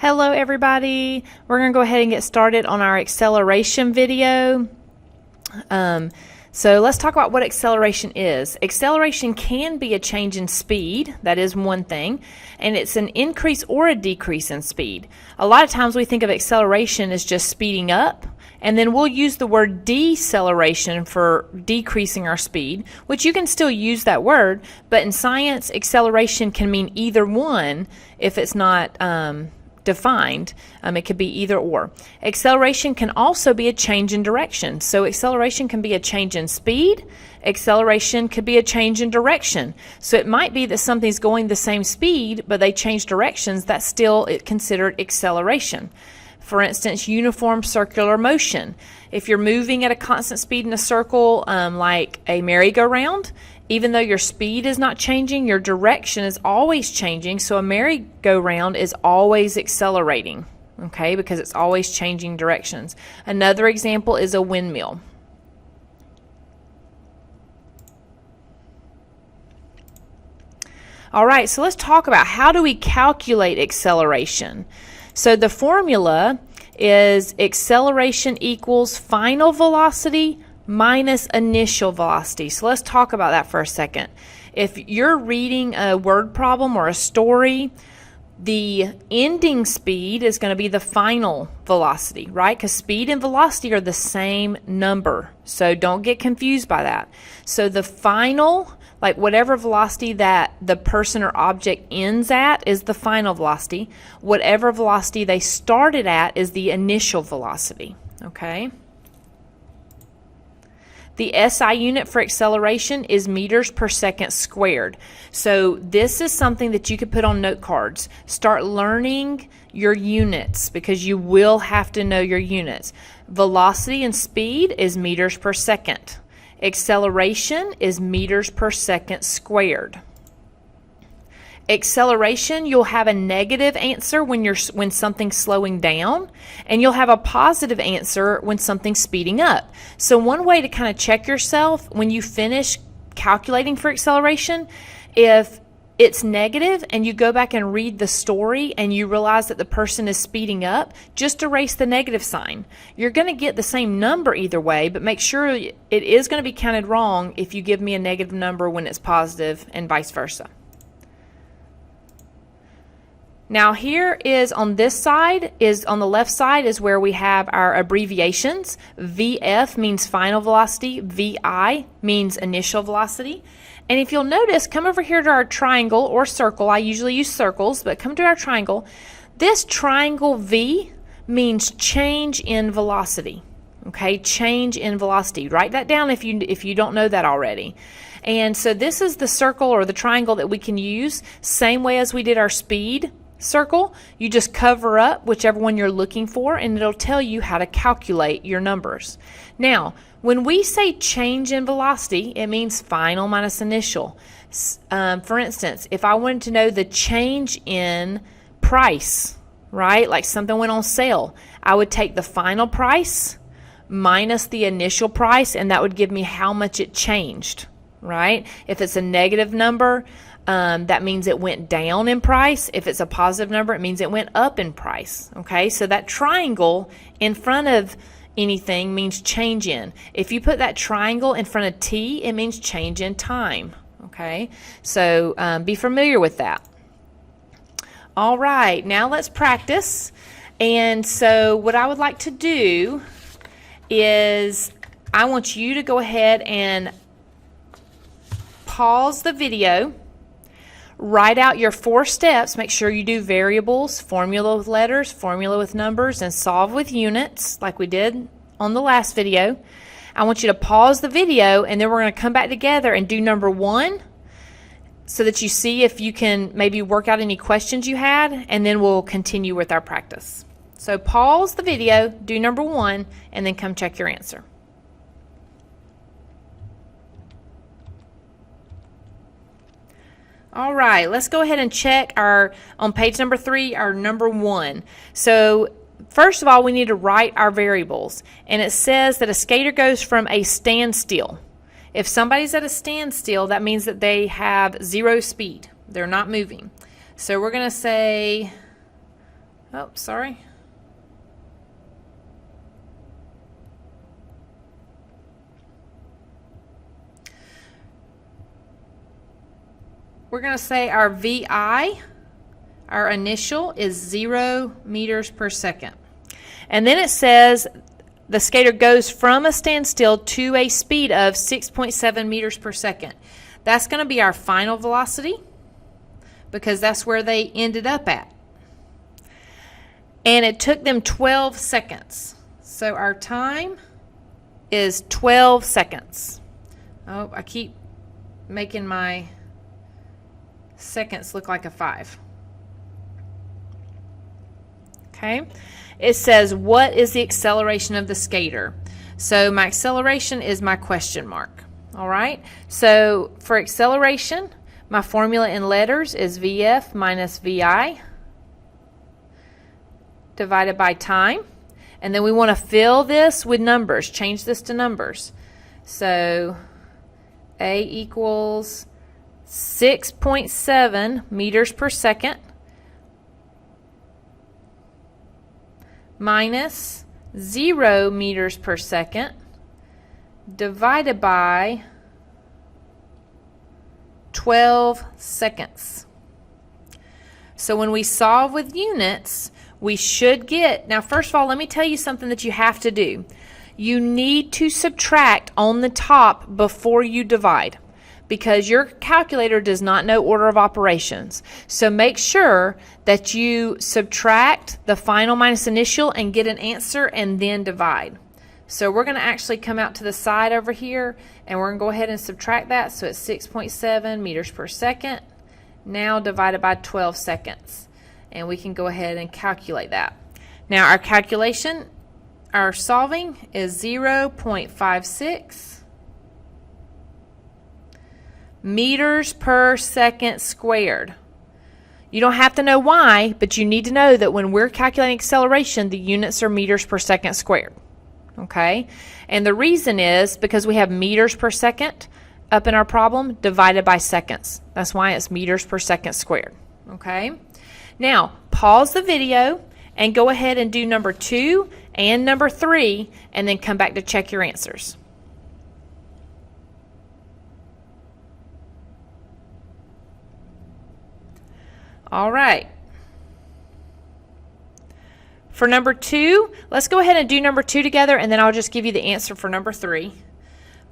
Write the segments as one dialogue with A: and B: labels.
A: Hello everybody. We're going to go ahead and get started on our acceleration video. So let's talk about what acceleration is. Acceleration can be a change in speed, that is one thing, and it's an increase or a decrease in speed. A lot of times we think of acceleration as just speeding up, and then we'll use the word deceleration for decreasing our speed, which you can still use that word, but in science, acceleration can mean either one if it's not defined. It could be either or. Acceleration can also be a change in direction. So acceleration can be a change in speed. Acceleration could be a change in direction. So it might be that something's going the same speed, but they change directions. That's still considered acceleration. For instance, uniform circular motion. If you're moving at a constant speed in a circle, like a merry-go-round, even though your speed is not changing, your direction is always changing. So a merry-go-round is always accelerating, okay, because it's always changing directions. Another example is a windmill. All right, so let's talk about how do we calculate acceleration. So the formula is acceleration equals final velocity minus initial velocity. So let's talk about that for a second. If you're reading a word problem or a story, the ending speed is going to be the final velocity, right? Because speed and velocity are the same number. So don't get confused by that. So the final, like whatever velocity that the person or object ends at is the final velocity. Whatever velocity they started at is the initial velocity, okay? The SI unit for acceleration is meters per second squared. So this is something that you could put on note cards. Start learning your units because you will have to know your units. Velocity and speed is meters per second. Acceleration is meters per second squared. Acceleration, you'll have a negative answer when something's slowing down, and you'll have a positive answer when something's speeding up. So one way to kind of check yourself when you finish calculating for acceleration, if it's negative and you go back and read the story and you realize that the person is speeding up, just erase the negative sign. You're going to get the same number either way, but make sure it is going to be counted wrong if you give me a negative number when it's positive and vice versa. Now here is on this side, on the left side is where we have our abbreviations. VF means final velocity, VI means initial velocity. And if you'll notice, come over here to our triangle or circle. I usually use circles, but come to our triangle. This triangle V means change in velocity. Okay, change in velocity. Write that down if you don't know that already. And so this is the circle or the triangle that we can use, same way as we did our speed circle. You just cover up whichever one you're looking for and it'll tell you how to calculate your numbers. Now, when we say change in velocity, it means final minus initial. For instance, if I wanted to know the change in price, right, like something went on sale, I would take the final price minus the initial price, and that would give me how much it changed, right? If it's a negative number, that means it went down in price. If it's a positive number, it means it went up in price. Okay, so that triangle in front of anything means change in. If you put that triangle in front of T, it means change in time. Okay, so be familiar with that. All right, now let's practice. And so what I would like to do is I want you to go ahead and pause the video. Write out your 4 steps. Make sure you do variables, formula with letters, formula with numbers, and solve with units like we did on the last video. I want you to pause the video and then we're going to come back together and do number 1 so that you see if you can maybe work out any questions you had, and then we'll continue with our practice. So pause the video, do number 1, and then come check your answer. All right, let's go ahead and check on page number 3, our number 1. So first of all, we need to write our variables. And it says that a skater goes from a standstill. If somebody's at a standstill, that means that they have 0 speed. They're not moving. So we're going to say Oh, sorry. We're going to say our VI, our initial, is 0 meters per second. And then it says the skater goes from a standstill to a speed of 6.7 meters per second. That's going to be our final velocity because that's where they ended up at. And it took them 12 seconds. So our time is 12 seconds. Oh, I keep making my seconds look like a 5. Okay. It says, what is the acceleration of the skater? So my acceleration is my question mark. All right. So for acceleration, my formula in letters is VF minus VI divided by time. And then we want to fill this with numbers, change this to numbers. So A equals 6.7 meters per second minus 0 meters per second divided by 12 seconds. So when we solve with units, we should get, now first of all, let me tell you something that you have to do. You need to subtract on the top before you divide, because your calculator does not know order of operations. So make sure that you subtract the final minus initial and get an answer and then divide. So we're going to actually come out to the side over here and we're going to go ahead and subtract that. So it's 6.7 meters per second now divided by 12 seconds. And we can go ahead and calculate that. Now our calculation, our solving is 0.56 meters per second squared. You don't have to know why, but you need to know that when we're calculating acceleration, the units are meters per second squared. Okay? And the reason is because we have meters per second up in our problem divided by seconds. That's why it's meters per second squared. Okay? Now, pause the video and go ahead and do number 2 and number 3 and then come back to check your answers. All right. For number 2, let's go ahead and do number 2 together, and then I'll just give you the answer for number 3.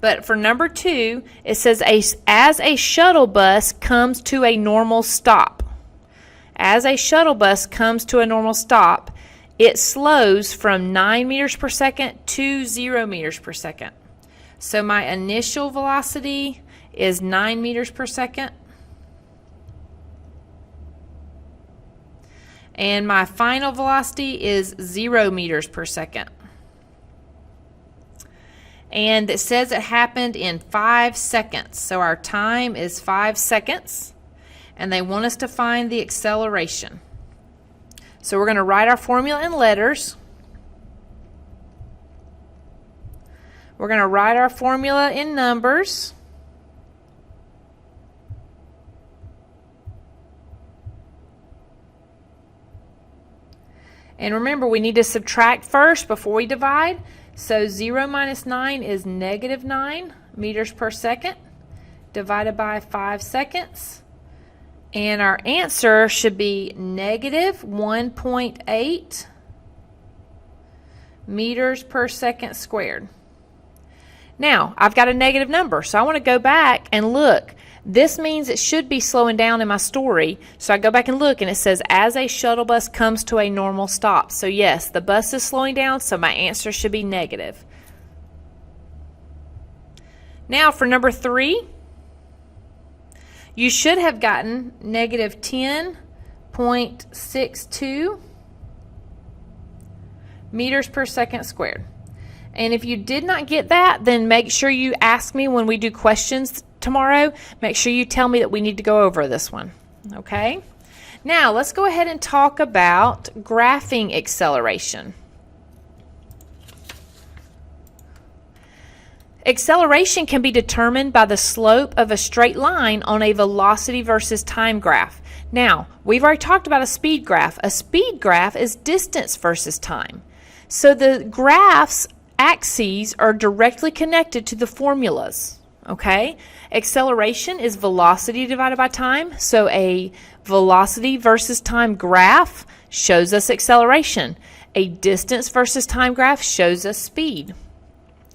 A: But for number 2, it says, as a shuttle bus comes to a normal stop. As a shuttle bus comes to a normal stop, it slows from 9 meters per second to 0 meters per second. So my initial velocity is 9 meters per second. And my final velocity is 0 meters per second. And it says it happened in 5 seconds. So our time is 5 seconds. And they want us to find the acceleration. So we're going to write our formula in letters. We're going to write our formula in numbers. And remember, we need to subtract first before we divide. So 0 minus 9 is negative 9 meters per second divided by 5 seconds. And our answer should be negative 1.8 meters per second squared. Now, I've got a negative number, so I want to go back and look. This means it should be slowing down in my story. So I go back and look, and it says, as a shuttle bus comes to a normal stop. So yes, the bus is slowing down, so my answer should be negative. Now for number 3, you should have gotten negative 10.62 meters per second squared. And if you did not get that, then make sure you ask me when we do questions tomorrow. Make sure you tell me that we need to go over this one. Okay? Now, let's go ahead and talk about graphing acceleration. Acceleration can be determined by the slope of a straight line on a velocity versus time graph. Now, we've already talked about a speed graph. A speed graph is distance versus time. So the graph's axes are directly connected to the formulas. Okay? Acceleration is velocity divided by time. So a velocity versus time graph shows us acceleration. A distance versus time graph shows us speed.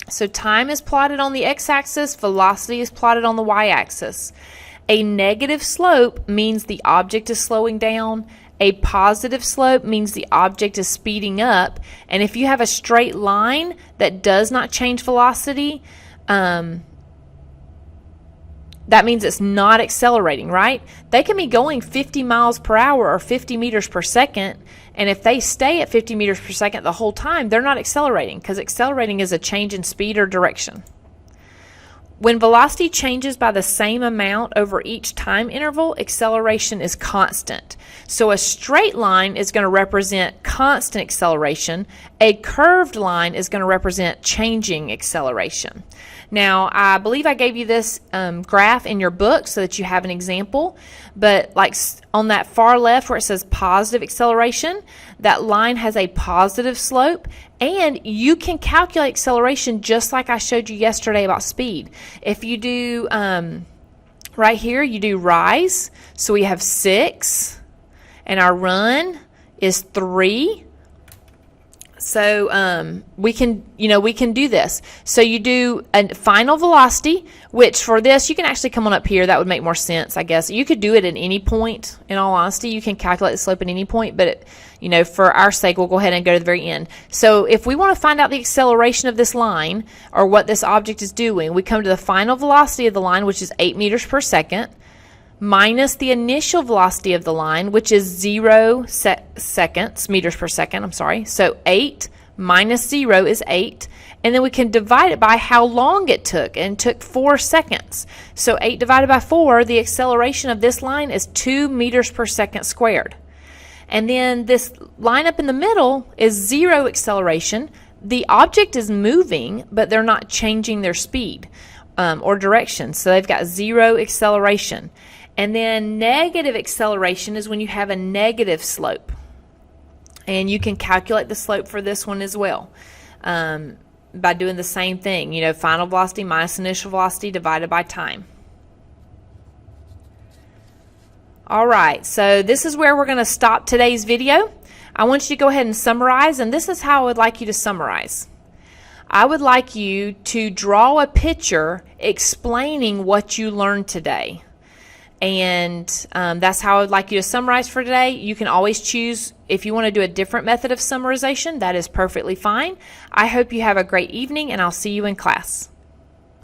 A: So time is plotted on the x-axis, velocity is plotted on the y-axis. A negative slope means the object is slowing down. A positive slope means the object is speeding up. And if you have a straight line that does not change velocity, that means it's not accelerating, right? They can be going 50 miles per hour or 50 meters per second, and if they stay at 50 meters per second the whole time, they're not accelerating, because accelerating is a change in speed or direction. When velocity changes by the same amount over each time interval, acceleration is constant. So a straight line is going to represent constant acceleration. A curved line is going to represent changing acceleration. Now, I believe I gave you this graph in your book so that you have an example, but like on that far left where it says positive acceleration, that line has a positive slope, and you can calculate acceleration just like I showed you yesterday about speed. If you do, right here, you do rise, so we have 6, and our run is 3. So we can do this. So you do a final velocity, which for this, you can actually come on up here. That would make more sense, I guess. You could do it at any point, in all honesty. You can calculate the slope at any point, but for our sake, we'll go ahead and go to the very end. So if we want to find out the acceleration of this line, or what this object is doing, we come to the final velocity of the line, which is 8 meters per second, minus the initial velocity of the line, which is 0 meters per second, I'm sorry. So 8 minus 0 is 8. And then we can divide it by how long it took, and it took 4 seconds. So 8 divided by 4, the acceleration of this line is 2 meters per second squared. And then this line up in the middle is 0 acceleration. The object is moving, but they're not changing their speed or direction. So they've got 0 acceleration. And then negative acceleration is when you have a negative slope. And you can calculate the slope for this one as well by doing the same thing. Final velocity minus initial velocity divided by time. All right, so this is where we're going to stop today's video. I want you to go ahead and summarize, and this is how I would like you to summarize. I would like you to draw a picture explaining what you learned today. And that's how I would like you to summarize for today. You can always choose, if you want to do a different method of summarization, that is perfectly fine. I hope you have a great evening, and I'll see you in class.